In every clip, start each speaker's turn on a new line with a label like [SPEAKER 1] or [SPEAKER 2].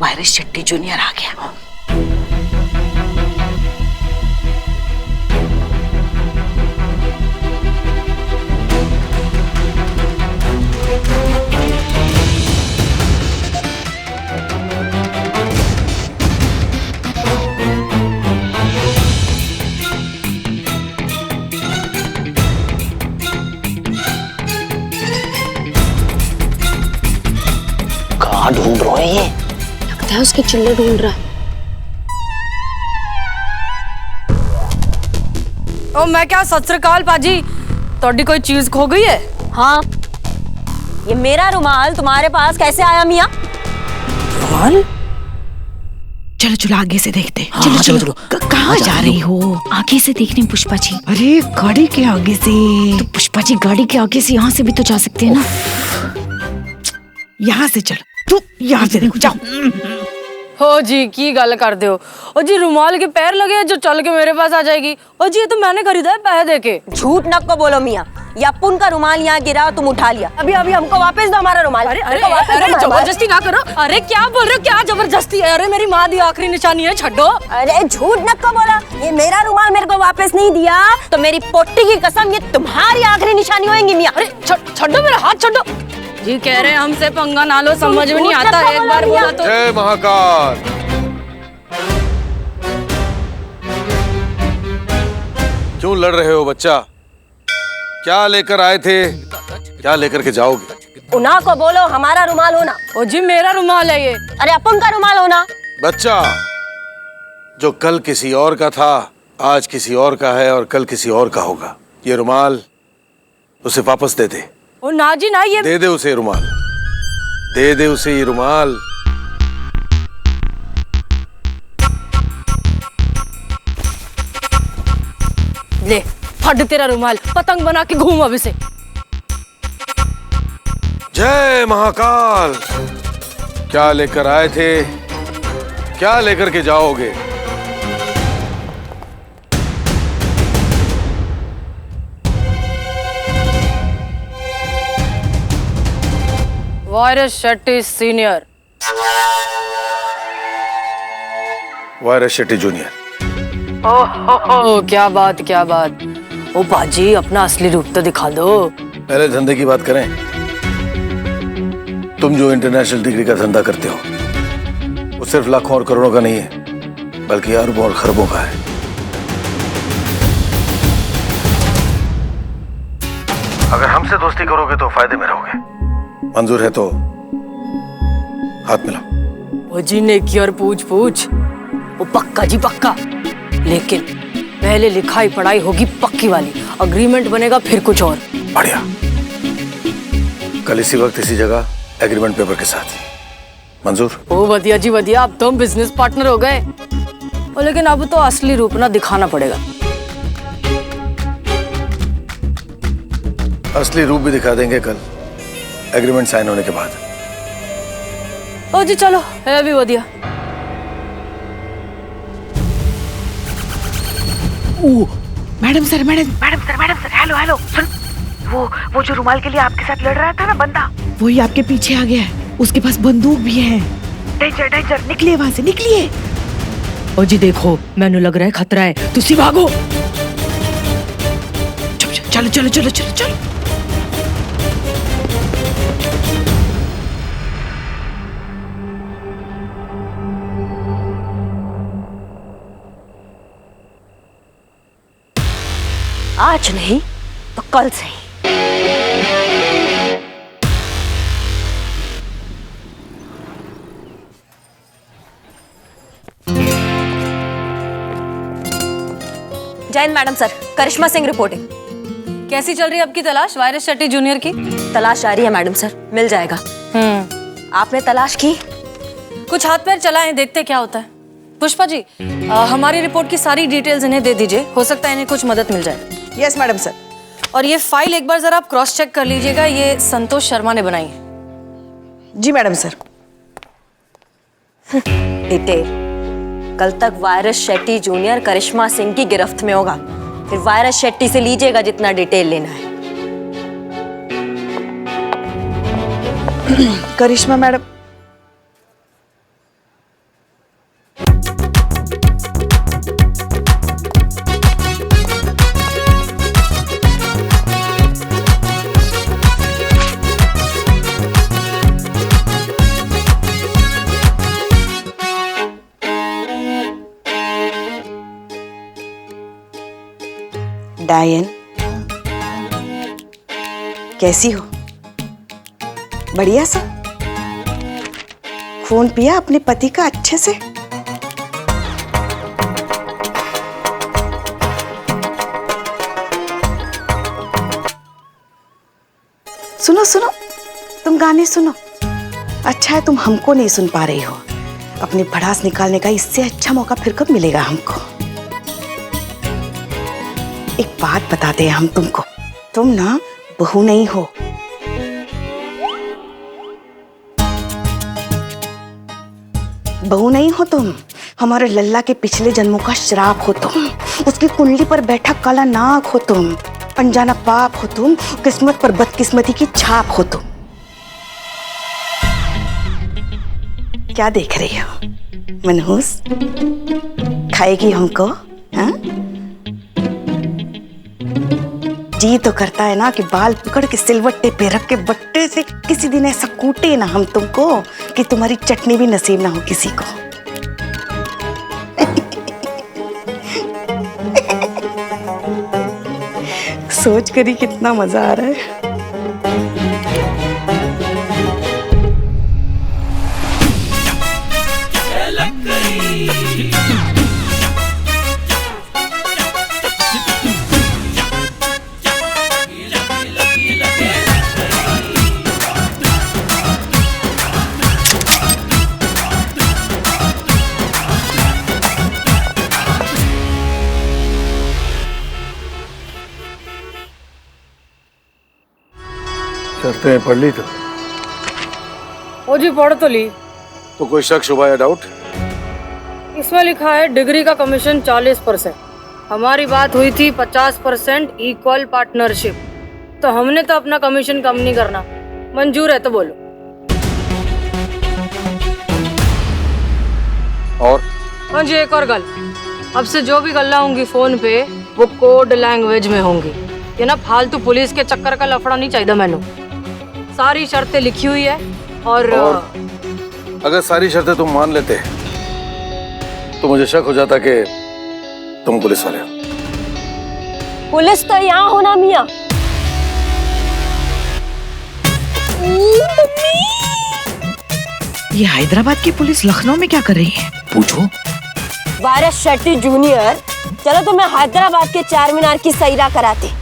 [SPEAKER 1] Virus Shetty junior आ गया।
[SPEAKER 2] कहाँ ढूंढ रहे हैं ये?
[SPEAKER 3] लगता है उसके चिल्ले ढूंढ रहा है।
[SPEAKER 4] ओ मैं क्या, सत श्री अकाल पाजी, थोड़ी कोई चीज खो गई है?
[SPEAKER 3] हाँ, ये मेरा रुमाल तुम्हारे पास कैसे आया मियाँ?
[SPEAKER 4] रुमाल?
[SPEAKER 1] चलो चलो आगे से देखते हैं।
[SPEAKER 2] हाँ, चलो।
[SPEAKER 1] कहाँ जा रही हो?
[SPEAKER 3] आगे से देखने पुष्पा जी।
[SPEAKER 1] अरे गाड़ी के आगे से।
[SPEAKER 3] तो पुष्पा जी गाड़ी के आगे से यहाँ से भी तो जा सकते हैं ना।
[SPEAKER 1] यहाँ से चलो, तू यहाँ से देखो, जाओ।
[SPEAKER 4] हो जी की गल कर दो। ओ जी रुमाल के पैर लगे हैं जो चल के मेरे पास आ जाएगी। ओ जी ये तो मैंने खरीदा है पैसे देके।
[SPEAKER 3] झूठ न को बोलो मियाँ, ये अपुन का रुमाल यहाँ गिरा, तुम उठा लिया। अभी अभी हमको वापस दो हमारा रुमाल।
[SPEAKER 4] अरे जबरदस्ती ना करो। अरे क्या बोल रहे हो, क्या जबरदस्ती है? अरे मेरी माँ दी आखिरी निशानी है, छड्डो।
[SPEAKER 3] अरे झूठ न को बोला, ये मेरा रुमाल मेरे को वापस नहीं दिया तो मेरी पोट्टी की कसम ये तुम्हारी आखिरी निशानी होगी मियाँ।
[SPEAKER 4] अरे छड्डो मेरा हाथ, छड्डो। जी कह रहे हैं हमसे पंगा ना लो, समझ में नहीं आता, एक बार बोला तो।
[SPEAKER 5] जय महाकाल। क्यों लड़ रहे हो बच्चा? क्या लेकर आए थे, क्या लेकर के जाओगे?
[SPEAKER 3] उन्हा को बोलो हमारा रुमाल होना।
[SPEAKER 4] ओ जी मेरा रुमाल है ये।
[SPEAKER 3] अरे अपन का रुमाल होना।
[SPEAKER 5] बच्चा, जो कल किसी और का था आज किसी और का है और कल किसी और का होगा। ये रुमाल उसे वापस दे दे।
[SPEAKER 4] ओ ना जी ना, ये
[SPEAKER 5] दे दे उसे रुमाल, दे दे उसे ये रुमाल।
[SPEAKER 4] ले फट तेरा रुमाल, पतंग बना के घूम अब इसे।
[SPEAKER 5] जय महाकाल। क्या लेकर आए थे, क्या लेकर के जाओगे?
[SPEAKER 4] Virus Shetty senior.
[SPEAKER 5] Virus Shetty junior.
[SPEAKER 4] ओ क्या बात, क्या बात। ओ बाजी अपना असली रूप तो दिखा दो।
[SPEAKER 5] पहले धंधे की बात करें। तुम जो इंटरनेशनल डिग्री का धंधा करते हो वो सिर्फ लाखों और करोड़ों का नहीं है बल्कि अरबों और खरबों का है। अगर हमसे दोस्ती करोगे तो फायदे में रहोगे। मंजूर है तो हाथ मिलाओ।
[SPEAKER 4] ओ जी नेकी और पूछ पूछ। ओ पक्का जी पक्का, लेकिन पहले लिखाई पढ़ाई होगी पक्की वाली, अग्रीमेंट बनेगा फिर कुछ और।
[SPEAKER 5] बढ़िया। कल इसी वक्त इसी जगह एग्रीमेंट पेपर के साथ। मंजूर?
[SPEAKER 4] ओ वधिया जी वधिया, अब तो हम बिजनेस पार्टनर हो गए। ओ लेकिन अब तो असली रूप ना दिखाना पड़ेगा।
[SPEAKER 5] असली रूप भी दिखा देंगे कल एग्रीमेंट साइन होने के बाद।
[SPEAKER 4] ओ जी चलो, है भी वधिया।
[SPEAKER 1] मैडम सर, हेलो हेलो, सुन। वो जो रुमाल के लिए आपके साथ लड़ रहा था ना बंदा, वही आपके पीछे आ गया है। उसके पास बंदूक भी है। डेंजर, निकलिए वहां से, निकलिए।
[SPEAKER 4] ओ जी देखो, मैंने लग रहा है खतरा है, तुसी भागो।
[SPEAKER 1] चलो चलो चलो चलो चलो।
[SPEAKER 3] आज नहीं तो कल से ही। Jain madam sir, Karishma Singh reporting.
[SPEAKER 4] कैसी चल रही है आपकी तलाश वायरस शेट्टी जूनियर की?
[SPEAKER 3] तलाश जारी है मैडम सर, मिल जाएगा। आपने तलाश की?
[SPEAKER 4] कुछ हाथ पैर चलाएं, देखते क्या होता है। पुष्पा जी, हमारी रिपोर्ट की सारी डिटेल्स इन्हें दे दीजिए, हो सकता है इन्हें कुछ मदद मिल जाए।
[SPEAKER 1] Yes madam sir.
[SPEAKER 4] और ये फाइल एक बार जरा आप क्रॉस चेक कर लीजिएगा, ये संतोष शर्मा ने बनाई है।
[SPEAKER 1] जी मैडम सर।
[SPEAKER 3] डिटेल कल तक वायरस शेट्टी जूनियर करिश्मा सिंह की गिरफ्त में होगा, फिर वायरस शेट्टी से लीजिएगा जितना डिटेल लेना है।
[SPEAKER 1] करिश्मा मैडम, डायन, कैसी हो? बढ़िया सा? खून पिया अपने पति का अच्छे से? सुनो सुनो, तुम गाने सुनो। अच्छा है तुम हमको नहीं सुन पा रही हो। अपनी भड़ास निकालने का इससे अच्छा मौका फिर कब मिलेगा हमको। एक बात बताते हैं हम तुमको, तुम ना बहू नहीं हो। बहू नहीं हो तुम, हमारे लल्ला के पिछले जन्मों का श्राप हो तुम। उसकी कुंडली पर बैठा काला नाग हो तुम, अनजाना पाप हो तुम, किस्मत पर बदकिस्मती की छाप हो तुम। क्या देख रही हो मनहूस? खाएगी हमको? हाँ? जी तो करता है ना कि बाल पकड़ के सिलवट्टे पे रख के बट्टे से किसी दिन ऐसा कूटे ना हम तुमको कि तुम्हारी चटनी भी नसीब ना हो किसी को। सोच कर ही कितना मजा आ रहा है।
[SPEAKER 5] शर्तें पढ़ ली तो?
[SPEAKER 4] ओ जी पढ़ तो ली।
[SPEAKER 5] तो कोई शक शुबा या डाउट?
[SPEAKER 4] इसमें लिखा है डिग्री का कमीशन 40%। हमारी बात हुई थी 50% इक्वल पार्टनरशिप, तो हमने तो अपना कमीशन कम नहीं करना। मंजूर है तो बोलो।
[SPEAKER 5] और?
[SPEAKER 4] हाँ जी, एक और गल, अब से जो भी गल्ला होंगी फोन पे वो कोड लैंग्वेज में होंगी। ये ना फालतू पुलिस के चक्कर का लफड़ा नहीं चाहिए मैंने। सारी शर्तें लिखी हुई है और
[SPEAKER 5] अगर सारी शर्तें तुम मान लेते तो मुझे शक हो जाता कि तुम पुलिस वाले हो।
[SPEAKER 3] पुलिस तो यहाँ होना मियाँ।
[SPEAKER 1] ये हैदराबाद की पुलिस लखनऊ में क्या कर रही है?
[SPEAKER 2] पूछो।
[SPEAKER 3] वायरस शेट्टी जूनियर, चलो तो मैं हैदराबाद के चार मीनार की सैरा कराती।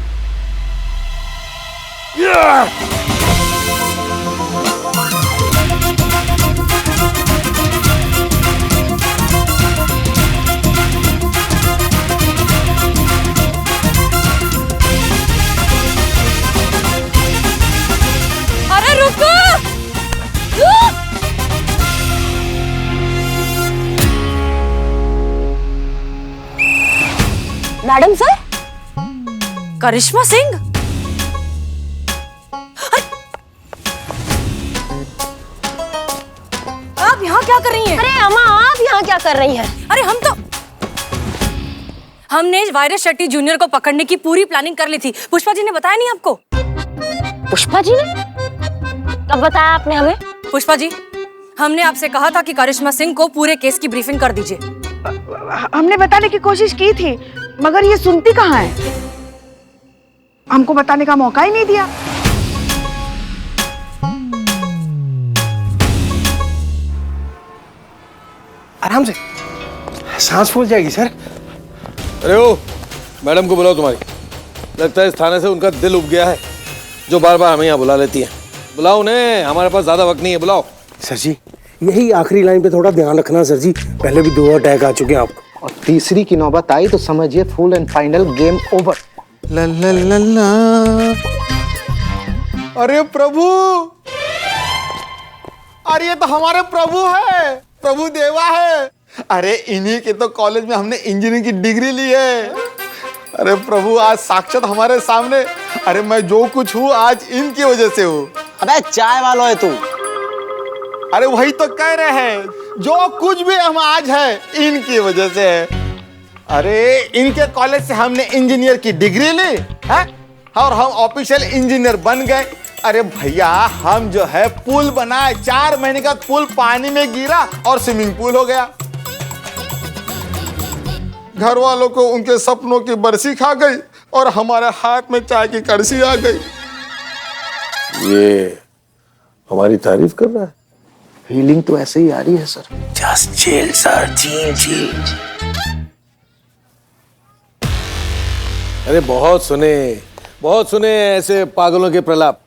[SPEAKER 3] अरे रुको! Madam sir?
[SPEAKER 4] करिश्मा सिंह? आप यहाँ क्या कर रही हैं?
[SPEAKER 3] अरे अम्मा, आप यहाँ क्या कर रही हैं?
[SPEAKER 4] अरे हमने वायरस शेट्टी जूनियर को पकड़ने की पूरी प्लानिंग कर ली थी। पुष्पा जी ने बताया नहीं आपको?
[SPEAKER 3] पुष्पा जी ने? कब बताया आपने हमें?
[SPEAKER 4] पुष्पा जी, हमने आपसे कहा था कि करिश्मा सिंह को पूरे केस की ब्रीफिंग कर दीजिए।
[SPEAKER 1] हमने बताने की कोशिश की थी, मगर ये सुनती कहाँ है? हमको बताने का मौका ही नहीं दिया।
[SPEAKER 6] आराम से, सांस फूल जाएगी सर।
[SPEAKER 5] अरे ओ, मैडम को बुलाओ तुम्हारी। लगता है इस थाने से उनका दिल उब गया है, जो बार बार हमें यहाँ बुला लेती है। बुलाओ उन्हें, हमारे पास ज्यादा वक्त नहीं है, बुलाओ।
[SPEAKER 6] सर जी, यही आखिरी लाइन पे थोड़ा ध्यान रखना सर जी, पहले भी 2 अटैक आ चुके हैं आपको।
[SPEAKER 2] और तीसरी की नौबत आई तो समझिए full and final game over.
[SPEAKER 6] ला ला ला ला।
[SPEAKER 7] अरे प्रभु, अरे ये तो हमारे प्रभु है, प्रभु देवा है। अरे इन्हीं के तो कॉलेज में हमने इंजीनियरिंग की डिग्री ली है। अरे प्रभु, आज साक्षात हमारे सामने। अरे मैं जो कुछ हूँ आज इनकी वजह से हूँ।
[SPEAKER 2] अबे चाय वाला है तू।
[SPEAKER 7] अरे वही तो कह रहे हैं, जो कुछ भी हम आज है इनकी वजह से है। अरे इनके कॉलेज से हमने इंजीनियर की डिग्री ली है और हम ऑफिशियल इंजीनियर बन गए। अरे भैया, हम जो है पुल बनाए, 4 महीने का पुल पानी में गिरा और स्विमिंग पूल हो गया। घर वालों को उनके सपनों की बरसी खा गई और हमारे हाथ में चाय की कड़छी आ गई।
[SPEAKER 5] ये हमारी तारीफ कर रहा है।
[SPEAKER 2] फीलिंग तो ऐसे ही आ रही है sir.
[SPEAKER 5] Just chill sir, chill. अरे बहुत सुने ऐसे पागलों के प्रलाप।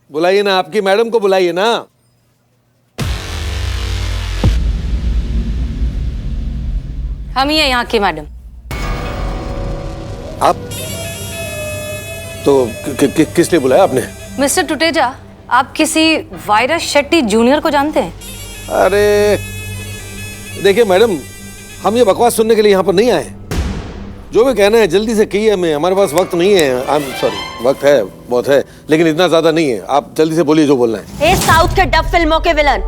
[SPEAKER 5] बुलाइए ना, आपकी मैडम को बुलाइए ना।
[SPEAKER 4] हम ही है यहाँ की मैडम।
[SPEAKER 5] आप तो किस लिए बुलाया आपने?
[SPEAKER 4] मिस्टर टुटेजा, आप किसी वायरस शेट्टी जूनियर को जानते हैं?
[SPEAKER 5] अरे देखिए मैडम, हम ये बकवास सुनने के लिए यहाँ पर नहीं आए। जो भी कहना है जल्दी से कहिए हमें, हमारे पास वक्त नहीं है। आई एम सॉरी, वक्त है, बहुत है, लेकिन इतना ज्यादा नहीं है। आप जल्दी से बोलिए जो बोलना है।
[SPEAKER 3] ए साउथ के डब फिल्मों के विलन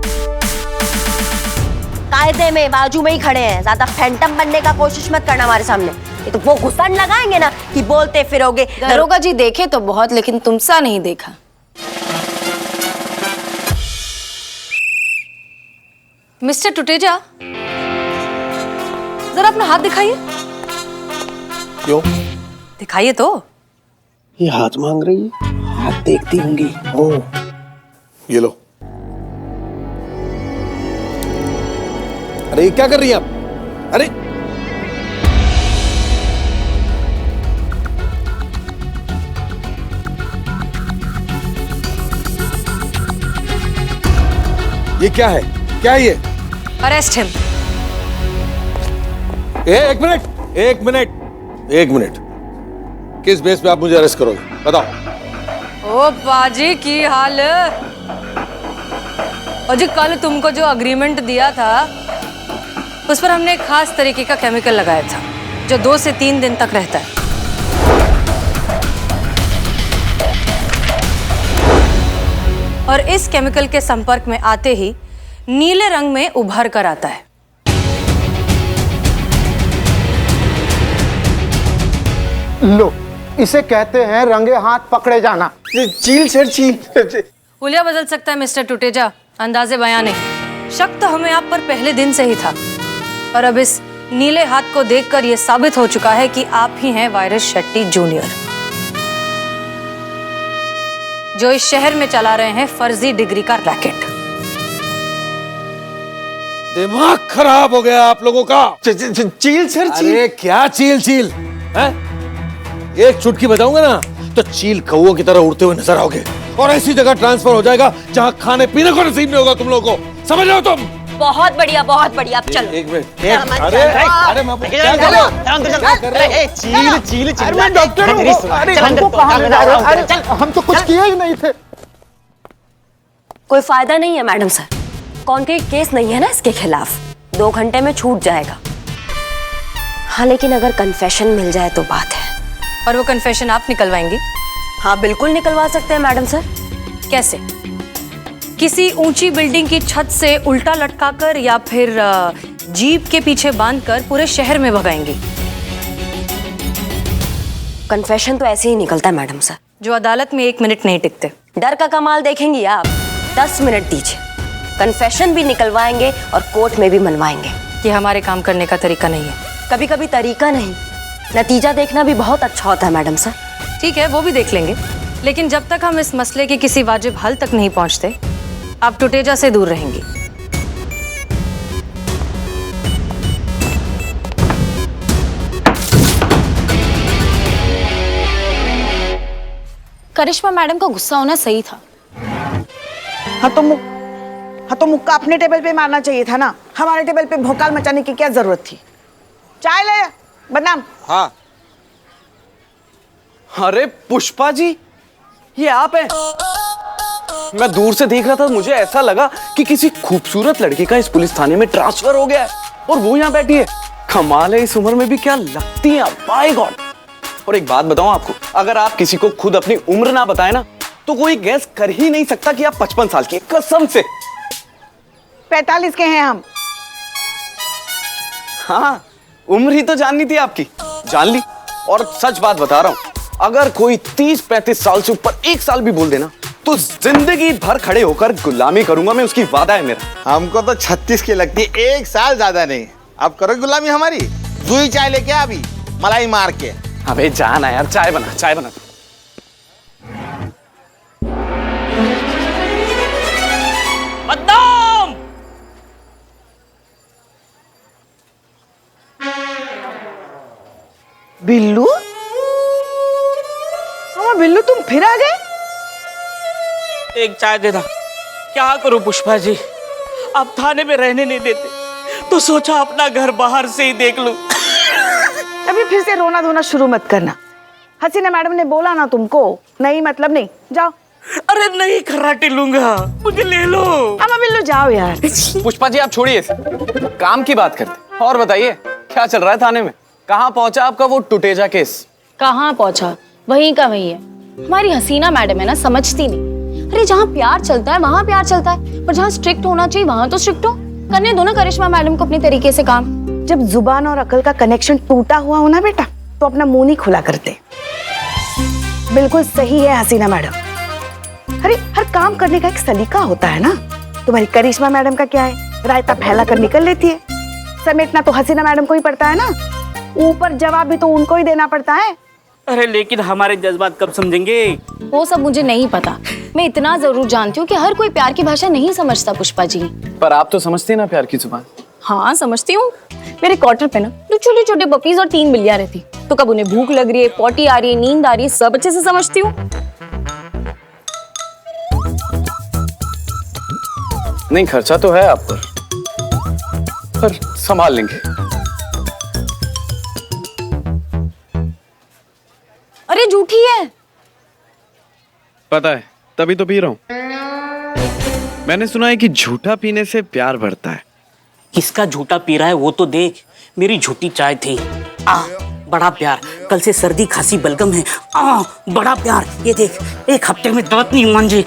[SPEAKER 3] कायदे में बाजू में ही खड़े हैं। ज्यादा फैंटम बनने का कोशिश मत करना हमारे सामने। ये तो वो घुसन लगाएंगे ना कि बोलते फिरोगे।
[SPEAKER 8] दरोगा जी देखे तो बहुत, लेकिन तुमसा नहीं देखा।
[SPEAKER 4] मिस्टर टुटेजा, जरा अपना हाथ दिखाइए।
[SPEAKER 5] क्यों?
[SPEAKER 4] दिखाइए तो।
[SPEAKER 6] ये हाथ मांग रही है, हाथ देखती होंगी। ओह,
[SPEAKER 5] ये लो। अरे ये क्या कर रही हैं आप? अरे ये क्या है? क्या है ये?
[SPEAKER 4] Arrest him.
[SPEAKER 5] एक मिनट। किस बेस पे आप मुझे अरेस्ट करोगे? बताओ।
[SPEAKER 4] ओ बाजी की हाल। और जी कल तुमको जो अग्रीमेंट दिया था उस पर हमने एक खास तरीके का केमिकल लगाया था जो 2 से 3 दिन तक रहता है। और इस केमिकल के संपर्क में आते ही नीले रंग में उभर कर आता है।
[SPEAKER 2] लो, इसे कहते हैं रंगे हाथ पकड़े जाना।
[SPEAKER 6] चील सर चील।
[SPEAKER 4] हुलिया बदल सकता है मिस्टर टुटेजा, अंदाजे बयां नहीं। शक तो हमें आप पर पहले दिन से ही था, और अब इस नीले हाथ को देखकर यह साबित हो चुका है कि आप ही हैं वायरस शेट्टी जूनियर, जो इस शहर में चला रहे हैं फर्जी डिग्री का रैकेट।
[SPEAKER 5] दिमाग खराब हो गया आप लोगों का।
[SPEAKER 6] चील सर चील।
[SPEAKER 5] अरे क्या चील है? एक चुटकी बजाऊंगा ना तो चील कौओं की तरह उड़ते हुए नजर आओगे और ऐसी जगह ट्रांसफर हो जाएगा जहां खाने पीने को नसीब नहीं होगा तुम लोगों को। समझ रहे हो तुम?
[SPEAKER 3] बहुत बढ़िया अब चलो।
[SPEAKER 5] एक मिनट। अरे मैं क्या कर रहे हो?
[SPEAKER 6] चील।
[SPEAKER 2] अरे मैं डॉक्टर हूँ। अरे हमको कहाँ ले जा रहे हो? अरे हम तो कुछ किए ही नहीं थे।
[SPEAKER 3] कोई फायदा नहीं है मैडम सर, कॉन्क्रीट केस नहीं है ना इसके खिलाफ, 2 घंटे में छूट जाएगा। हाँ, लेकिन अगर कन्फेशन मिल जाए तो बात है।
[SPEAKER 4] और वो कन्फेशन आप निकलवाएंगी?
[SPEAKER 3] हाँ बिल्कुल निकलवा सकते हैं मैडम सर।
[SPEAKER 4] कैसे? किसी ऊंची बिल्डिंग की छत से उल्टा लटकाकर या फिर जीप के पीछे बांधकर पूरे शहर में भगाएंगी?
[SPEAKER 3] कन्फेशन तो ऐसे ही निकलता है मैडम सर।
[SPEAKER 4] जो अदालत में 1 मिनट नहीं टिकते।
[SPEAKER 3] डर का कमाल देखेंगी आप। 10 मिनट दीजिए, कन्फेशन भी निकलवाएंगे और कोर्ट में भी मनवाएंगे।
[SPEAKER 4] ये हमारे काम करने का तरीका नहीं है।
[SPEAKER 3] कभी कभी तरीका नहीं, नतीजा देखना भी बहुत अच्छा होता है मैडम सर।
[SPEAKER 4] ठीक है, वो भी देख लेंगे, लेकिन जब तक हम इस मसले के किसी वाजिब हल तक नहीं पहुंचते, आप टुटेजा से दूर रहेंगी।
[SPEAKER 8] करिश्मा मैडम का गुस्सा होना सही था।
[SPEAKER 1] हाँ तो मुक्का अपने टेबल पे मारना चाहिए था ना। हमारे टेबल पे भोकाल मचाने की क्या जरूरत थी? चाय ले बदनाम।
[SPEAKER 9] हाँ। अरे पुष्पा जी, ये आप हैं? मैं दूर से देख रहा था, मुझे ऐसा लगा कि किसी खूबसूरत लड़की का इस पुलिस थाने में ट्रांसफर हो गया है और वो यहाँ बैठी है। कमाल है, इस उम्र में भी क्या लगती है, माय गॉड। और एक बात बताऊं आपको, अगर आप किसी को खुद अपनी उम्र ना बताए ना तो कोई गैस कर ही नहीं सकता कि आप 55 साल की, कसम से।
[SPEAKER 1] 45 के हैं हम।
[SPEAKER 9] हाँ, उम्र ही तो जाननी थी आपकी, जान ली। और सच बात बता रहा हूं, अगर कोई 30-35 साल से ऊपर 1 साल भी बोल देना तो जिंदगी भर खड़े होकर गुलामी करूंगा मैं, उसकी वादा है मेरा।
[SPEAKER 7] हमको तो 36 की लगती है, 1 साल ज्यादा नहीं। आप करो गुलामी हमारी। दूही चाय लेके आ अभी, मलाई मार के।
[SPEAKER 9] अबे जाना यार, चाय बना, चाय बना।
[SPEAKER 10] बदनाम।
[SPEAKER 1] बिल्लू, हाँ बिल्लू तुम फिर आ गए?
[SPEAKER 10] एक चाय देना। क्या करूं पुष्पा जी, अब थाने में रहने नहीं देते, तो सोचा अपना घर बाहर से ही देख लूं।
[SPEAKER 1] अभी फिर से रोना धोना शुरू मत करना। हसीना मैडम ने बोला ना तुमको, नहीं मतलब नहीं, जाओ।
[SPEAKER 10] अरे नहीं, खर्राटे लूंगा, मुझे ले लो।
[SPEAKER 1] अब बिल्लू जाओ यार।
[SPEAKER 9] पुष्पा जी आप छोड़िए, काम की बात करते। और बताइए क्या चल रहा है थाने में? कहाँ पहुंचा आपका वो टुटेजा केस?
[SPEAKER 8] कहाँ पहुंचा, वहीं का वहीं है। हमारी हसीना मैडम है ना, समझती नहीं। अरे जहाँ प्यार चलता है वहाँ प्यार चलता है, पर जहाँ स्ट्रिक्ट होना चाहिए वहाँ तो स्ट्रिक्ट हो। करने दो ना करिश्मा मैडम को अपने तरीके से काम।
[SPEAKER 1] जब जुबान और अकल का कनेक्शन टूटा हुआ हो ना बेटा, तो अपना मुंह नहीं खुला करते। बिल्कुल सही है हसीना मैडम। अरे हर काम करने का एक सलीका होता है ना। तुम्हारी करिश्मा मैडम का क्या है, रायता फैला कर निकल लेती है। समेटना तो हसीना मैडम को ही पड़ता है ना, ऊपर जवाब भी तो उनको ही देना पड़ता है।
[SPEAKER 10] अरे लेकिन हमारे जज्बात कब समझेंगे?
[SPEAKER 8] वो सब मुझे नहीं पता। मैं इतना जरूर जानती हूँ कि हर कोई प्यार की भाषा नहीं समझता पुष्पा जी।
[SPEAKER 9] पर आप तो समझती हैं ना प्यार की जुबान।
[SPEAKER 8] हाँ समझती हूँ। मेरे क्वार्टर पे ना दो छोटे छोटे पपीज और 3 बिल्लियां रहती, तो कब उन्हें भूख लग रही है, पॉटी आ रही है, नींद आ रही है, सब अच्छे से समझती हूँ।
[SPEAKER 9] नहीं खर्चा तो है आप पर संभाल लेंगे।
[SPEAKER 8] अरे झूठी है।
[SPEAKER 11] पता है, तभी तो पी रहा हूं। मैंने सुना है कि झूठा पीने से प्यार बढ़ता है।
[SPEAKER 10] किसका झूठा पी रहा है वो तो देख। मेरी झूठी चाय थी। बड़ा प्यार। कल से सर्दी खांसी बलगम है। बड़ा प्यार। ये देख, एक हफ्ते में दांत नहीं मांजे।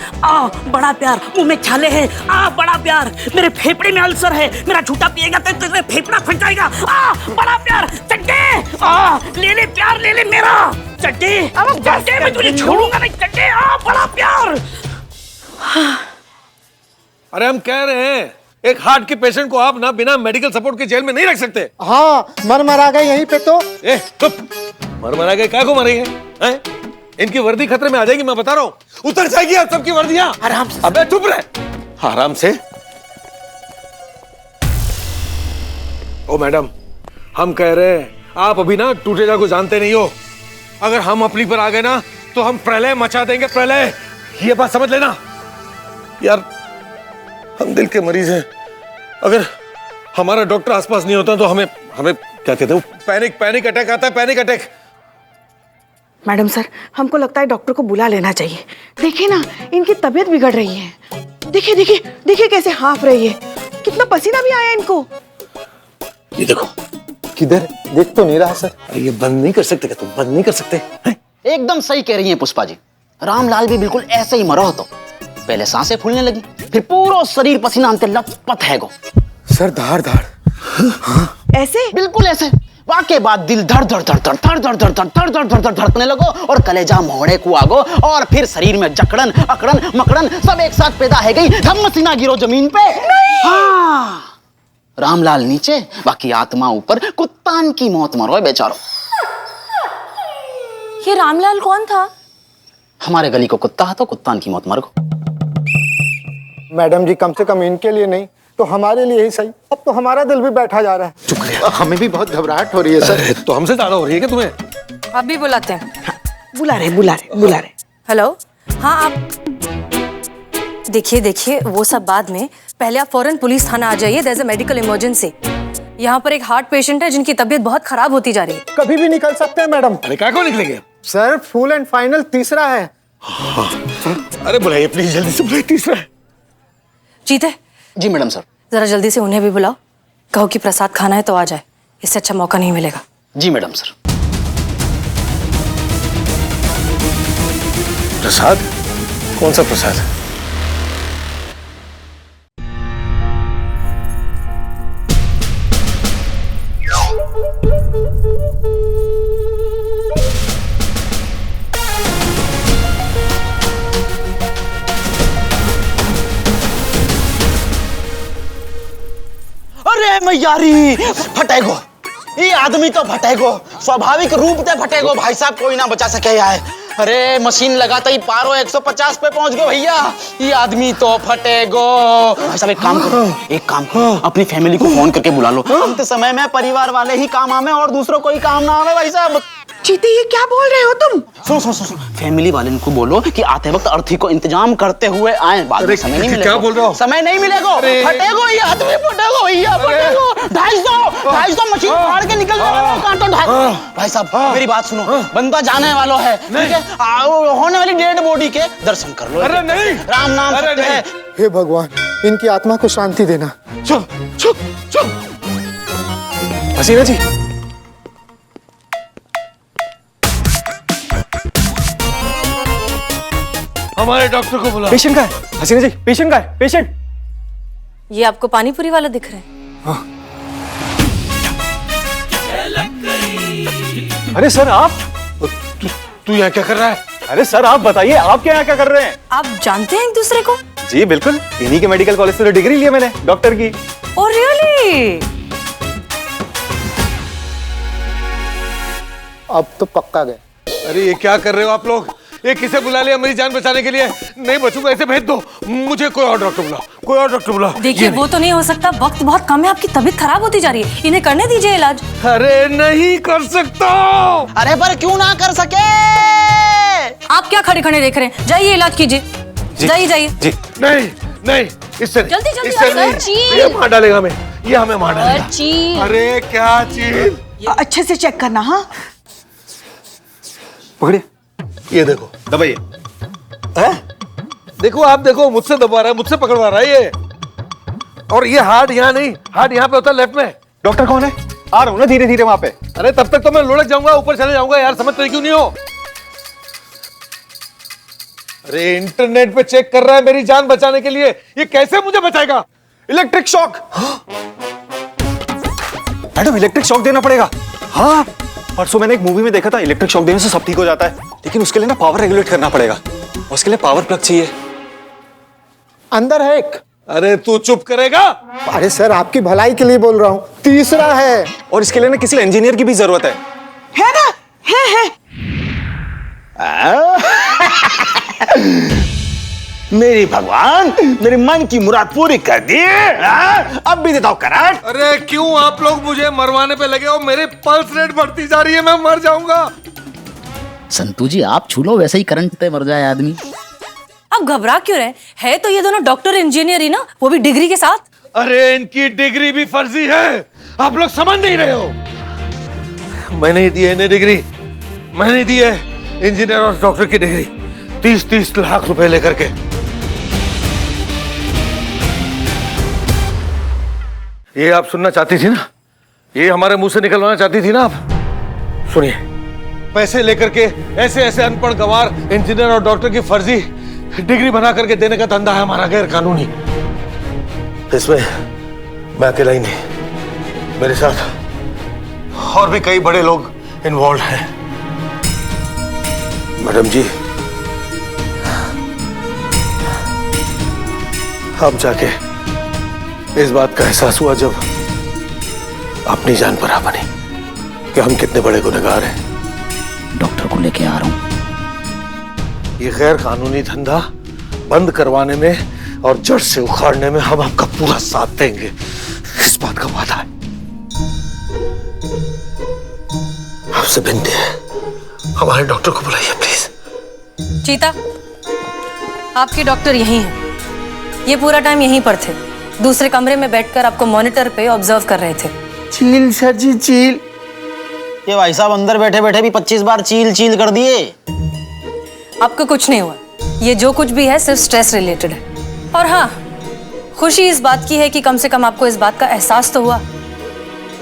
[SPEAKER 10] बड़ा प्यार। मुंह में छाले हैं। बड़ा प्यार। मेरे फेफड़े में अल्सर है। मेरा झूठा पिएगा तो तेरा फेफड़ा फट जाएगा। बड़ा प्यार। चड्डे ले ले प्यार, ले ले मेरा चड्डे। चड्डे मैं तुझे छोड़ूंगा नहीं। चड्डे बड़ा प्यार।
[SPEAKER 5] अरे हम कह रहे हैं, एक हार्ट के पेशेंट को आप ना बिना मेडिकल सपोर्ट के जेल में नहीं रख सकते।
[SPEAKER 2] हाँ, मर गए यहीं पे तो।
[SPEAKER 5] चुप, मर गए, क्या को मरेंगे? हैं? इनकी वर्दी खतरे में आ जाएगी, मैं बता रहा हूँ। उतर जाएगी आप सबकी वर्दियां।
[SPEAKER 10] आराम से।
[SPEAKER 5] अबे चुप रहे, आराम से। ओ मैडम, हम कह रहे हैं, आप अभी ना टूटेजा को जानते नहीं हो। अगर हम अपनी पर आ गए ना, तो हम प्रलय मचा देंगे, प्रलय। ये बात समझ लेना यार। हम दिल के मरीज हैं। अगर हमारा डॉक्टर आसपास नहीं होता तो हमें क्या कहते हैं, पैनिक अटैक आता है, पैनिक अटैक।
[SPEAKER 1] मैडम सर, हमको लगता है डॉक्टर को बुला लेना चाहिए। देखिए ना, इनकी तबीयत बिगड़ रही है। देखिए देखिए देखिए कैसे हाफ रही है, कितना पसीना भी आया इनको।
[SPEAKER 5] ये देखो।
[SPEAKER 2] किधर? देख तो नहीं रहा सर।
[SPEAKER 5] अरे ये बंद नहीं कर सकते क्या तुम? बंद नहीं कर सकते?
[SPEAKER 12] एकदम सही कह रही हैं पुष्पा जी। रामलाल भी बिल्कुल ऐसे ही मरा तो पहले सांसें फूलने लगी, फिर पूरा शरीर पसीना अंते लपट है गो।
[SPEAKER 2] सर धार
[SPEAKER 1] ऐसे?
[SPEAKER 12] बिल्कुल ऐसे। वाके बाद दिल धड़ धड़ धड़ धड़ धड़ धड़ धड़ धड़ धड़ धड़ धड़ धड़ धड़कने लगो और कलेजा मोहड़े को आगो और फिर शरीर में जकड़न अकड़न मकड़न सब एक साथ पैदा है गई। धम्म सीना गिरो जमीन पे। हाँ, रामलाल नीचे, बाकी आत्मा ऊपर। कुत्तान की मौत मरो बेचारो।
[SPEAKER 8] ये रामलाल कौन था?
[SPEAKER 12] हमारे गली को कुत्ता है तो कुत्तान की मौत मर गो।
[SPEAKER 2] मैडम जी, कम से कम इनके लिए नहीं तो हमारे लिए ही सही। अब तो हमारा दिल भी बैठा जा रहा है।
[SPEAKER 5] चुप रहे।
[SPEAKER 2] हमें भी बहुत घबराहट हो रही है सर।
[SPEAKER 5] तो हमसे ज्यादा हो रही है क्या तुम्हें?
[SPEAKER 4] आप भी बुलाते हैं?
[SPEAKER 1] बुला रहे।
[SPEAKER 4] हेलो, हाँ आप देखिए वो सब बाद में, पहले आप फौरन पुलिस थाना आ जाइए। There is a medical emergency. यहाँ पर एक हार्ट पेशेंट है जिनकी तबीयत बहुत खराब होती जा रही है।
[SPEAKER 2] कभी भी निकल सकते हैं मैडम।
[SPEAKER 5] अरे क्या को निकलेंगे
[SPEAKER 2] सर? फुल एंड फाइनल तीसरा है।
[SPEAKER 5] अरे बुलाइए प्लीज, जल्दी से बुलाइए। तीसरा है।
[SPEAKER 4] जीते
[SPEAKER 12] जी मैडम सर।
[SPEAKER 4] जरा जल्दी से उन्हें भी बुलाओ, कहो कि प्रसाद खाना है तो आ जाए। इससे अच्छा मौका नहीं मिलेगा।
[SPEAKER 12] जी मैडम सर।
[SPEAKER 5] प्रसाद? कौन सा प्रसाद?
[SPEAKER 12] अरे मैयारी फटेगो। ये आदमी तो फटेगो, स्वाभाविक रूप से फटेगो भाई साहब, कोई ना बचा सके यार। अरे मशीन लगाते ही पारो 150 पे पहुंच गए भैया, ये आदमी तो फटेगो। भाई साहब एक काम करो, अपनी फैमिली को फोन करके बुला लो। अंत समय में परिवार वाले ही काम आवे और दूसरों कोई काम ना आवे भाई साहब।
[SPEAKER 1] चीते, ये क्या बोल रहे हो तुम?
[SPEAKER 12] सुनो, फैमिली वाले को बोलो कि आते वक्त अर्थी को इंतजाम करते हुए आए, बाद में समय नहीं मिलेगा। क्या बोल रहे हो? समय नहीं मिलेगा, फटेगो ये आदमी, फटेगो भैया, फटेगो। 250 मशीन फाड़ के निकल जाएगा। भाई साहब मेरी बात सुनो, बंदा जाने वाला है, ठीक है? होने वाली डेड बॉडी के दर्शन कर लो।
[SPEAKER 5] अरे नहीं,
[SPEAKER 12] राम नाम सत्य है।
[SPEAKER 2] हे भगवान, इनकी आत्मा को शांति देना।
[SPEAKER 5] चुप।
[SPEAKER 11] हसीना जी,
[SPEAKER 5] हमारे डॉक्टर को बुलाओ।
[SPEAKER 11] पेशेंट का है। हसीना जी, पेशेंट का है, पेशेंट।
[SPEAKER 3] ये आपको पानी पूरी वाला दिख रहा है?
[SPEAKER 11] अरे सर आप,
[SPEAKER 5] तू यहाँ क्या कर रहा है?
[SPEAKER 11] अरे सर आप बताइए, आप क्या यहाँ क्या कर रहे हैं?
[SPEAKER 3] आप जानते हैं एक दूसरे को?
[SPEAKER 11] जी बिल्कुल, इन्हीं के मेडिकल कॉलेज से डिग्री ली है मैंने डॉक्टर की।
[SPEAKER 3] Oh really?
[SPEAKER 2] अब तो पक्का गए।
[SPEAKER 5] अरे ये क्या कर रहे हो आप लोग? ये किसे बुला लिया मेरी जान बचाने के लिए? नहीं बचूंगा, ऐसे भेज दो। मुझे कोई और डॉक्टर बुलाओ,
[SPEAKER 3] देखिए वो तो नहीं हो सकता, वक्त बहुत कम है, आपकी तबीयत खराब होती जा रही है, इन्हें करने दीजिए इलाज।
[SPEAKER 5] अरे नहीं कर सकता।
[SPEAKER 12] अरे पर क्यों ना कर सके?
[SPEAKER 3] आप क्या खड़े खड़े देख रहे हैं? जाइए इलाज कीजिए, जाइए।
[SPEAKER 5] जी नहीं, इससे
[SPEAKER 3] जल्दी
[SPEAKER 5] इससे नहीं, ये मार डालेगा हमें, ये हमें मार डालेगा। अरे क्या चीज?
[SPEAKER 1] अच्छे से चेक करना। हाँ
[SPEAKER 11] पकड़िए,
[SPEAKER 5] ये देखो, दबाइए। देखो आप देखो, मुझसे दबा रहा है, मुझसे पकड़वा रहा है ये। और ये हार्ट यहाँ नहीं, हार्ट यहाँ पे होता है लेफ्ट में।
[SPEAKER 11] डॉक्टर कौन है? आ रहा हूँ ना धीरे धीरे वहां पे।
[SPEAKER 5] अरे तब तक तो मैं लुढ़क जाऊंगा, ऊपर चले जाऊंगा यार, समझते क्यों नहीं हो? अरे इंटरनेट पे चेक कर रहा है मेरी जान बचाने के लिए, ये कैसे मुझे बचाएगा?
[SPEAKER 11] Electric shock. Madam electric shock देना पड़ेगा। हाँ, परसों मैंने एक मूवी में देखा था, इलेक्ट्रिक शॉक देने से सब ठीक हो जाता है, लेकिन उसके लिए ना पावर रेगुलेट करना पड़ेगा, उसके लिए पावर प्लग चाहिए।
[SPEAKER 2] अंदर है एक।
[SPEAKER 5] अरे तू चुप करेगा?
[SPEAKER 2] अरे सर आपकी भलाई के लिए बोल रहा हूँ, तीसरा है।
[SPEAKER 11] और इसके लिए ना किसी इंजीनियर की भी जरूरत है।
[SPEAKER 1] है ना? है।
[SPEAKER 12] मेरी भगवान, मेरे मन की मुराद पूरी कर दी। अब भी देता हूं करंट।
[SPEAKER 5] अरे क्यों आप लोग मुझे मरवाने पे लगे हो? मेरे पल्स रेट बढ़ती जा रही है, मैं मर जाऊंगा।
[SPEAKER 13] संतू जी आप छू लो, वैसे ही करंट पे मर जाए आदमी।
[SPEAKER 3] आप घबरा क्यों रहे हैं? तो ये दोनों डॉक्टर इंजीनियर ही ना, वो भी डिग्री के साथ।
[SPEAKER 5] अरे इनकी डिग्री भी फर्जी है, आप लोग समझ नहीं रहे हो। मैंने दी है इन्हें डिग्री, मैंने दी है इंजीनियर और डॉक्टर की डिग्री, 30-30 लाख रुपए लेकर के। ये आप सुनना चाहती थी ना? ये हमारे मुंह से निकलवाना चाहती थी ना आप? सुनिए, पैसे लेकर के ऐसे ऐसे अनपढ़ गंवार इंजीनियर और डॉक्टर की फर्जी डिग्री बना करके देने का धंधा है हमारा, गैर कानूनी। इसमें मैं अकेला ही नहीं, मेरे साथ और भी कई बड़े लोग इन्वॉल्व हैं। मैडम जी, अब जाके इस बात का एहसास हुआ जब अपनी जान पर आ बनी कि हम कितने बड़े गुनहगार हैं।
[SPEAKER 13] डॉक्टर को लेके आ रहा हूँ।
[SPEAKER 5] ये गैर कानूनी धंधा बंद करवाने में और जड़ से उखाड़ने में हम आपका पूरा साथ देंगे, इस बात का वादा है। आपसे विनती है, हमारे डॉक्टर को बुलाइए प्लीज।
[SPEAKER 3] चीता, आपके डॉक्टर यहीं हैं। ये पूरा टाइम यहीं पर थे, दूसरे कमरे में बैठकर आपको मॉनिटर पे ऑब्जर्व कर रहे थे।
[SPEAKER 12] चील सर जी, चील। ये भाई साहब अंदर बैठे बैठे भी 25 बार चील चील कर दिए।
[SPEAKER 3] आपको कुछ नहीं हुआ, ये जो कुछ भी है सिर्फ स्ट्रेस रिलेटेड है। और हाँ, खुशी इस बात की है कि कम से कम आपको इस बात का एहसास तो हुआ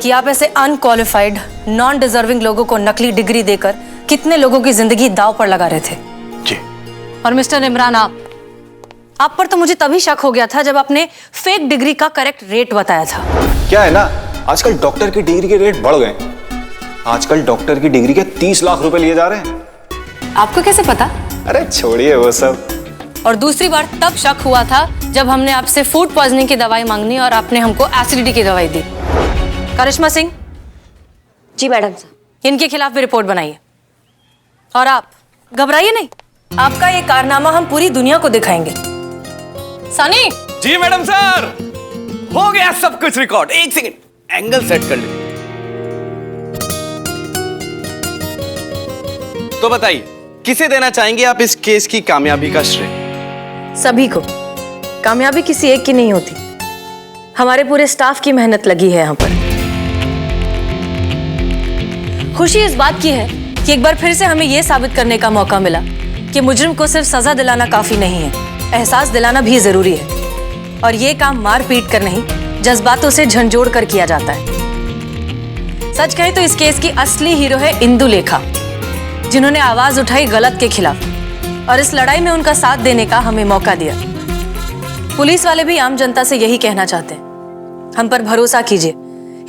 [SPEAKER 3] कि आप ऐसे अनक्वालिफाइड, नॉन डिजर्विंग लोगों को नकली डिग्री देकर कितने लोगों की जिंदगी दांव पर लगा रहे थे।
[SPEAKER 5] जी।
[SPEAKER 3] और मिस्टर इमरान, आप पर तो मुझे तभी शक हो गया था जब आपने फेक डिग्री का करेक्ट रेट बताया था।
[SPEAKER 11] क्या है ना, आजकल डॉक्टर की डिग्री के रेट बढ़ गए। आजकल डॉक्टर की डिग्री के 30 लाख रुपए लिए जा रहे हैं।
[SPEAKER 3] आपको कैसे पता?
[SPEAKER 11] अरे छोड़िए वो सब।
[SPEAKER 3] और दूसरी बार तब शक हुआ था जब हमने आपसे फूड पॉइजनिंग की दवाई मांगनी और आपने हमको एसिडिटी की दवाई दी। करिश्मा सिंह,
[SPEAKER 8] जी मैडम सर।
[SPEAKER 3] इनके खिलाफ भी रिपोर्ट बनाइए। और आप घबराइए नहीं, आपका ये कारनामा हम पूरी दुनिया को दिखाएंगे। सनी।
[SPEAKER 9] जी मैडम सर, हो गया सब कुछ रिकॉर्ड। एक सेकंड, एंगल सेट कर लीजिए। तो बताइए, किसे देना चाहेंगे आप इस केस की कामयाबी का श्रेय?
[SPEAKER 3] सभी को। कामयाबी किसी एक की नहीं होती, हमारे पूरे स्टाफ की मेहनत लगी है यहाँ पर। खुशी इस बात की है कि एक बार फिर से हमें यह साबित करने का मौका मिला कि मुजरिम को सिर्फ सजा दिलाना काफी नहीं है, एहसास दिलाना भी जरूरी है। और ये काम मार पीट कर नहीं, जज्बातों से झंझोड़ कर किया जाता है। सच कहे तो इस केस की असली हीरो है इंदुलेखा, जिन्होंने आवाज उठाई गलत के खिलाफ और इस लड़ाई में उनका साथ देने का हमें मौका दिया। पुलिस वाले भी आम जनता से यही कहना चाहते हैं, हम पर भरोसा कीजिए,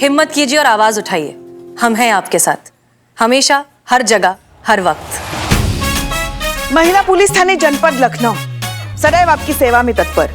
[SPEAKER 3] हिम्मत कीजिए और आवाज उठाइए। हम हैं आपके साथ, हमेशा, हर जगह, हर वक्त।
[SPEAKER 1] महिला पुलिस थाने जनपद लखनऊ सदैव आपकी सेवा में तत्पर।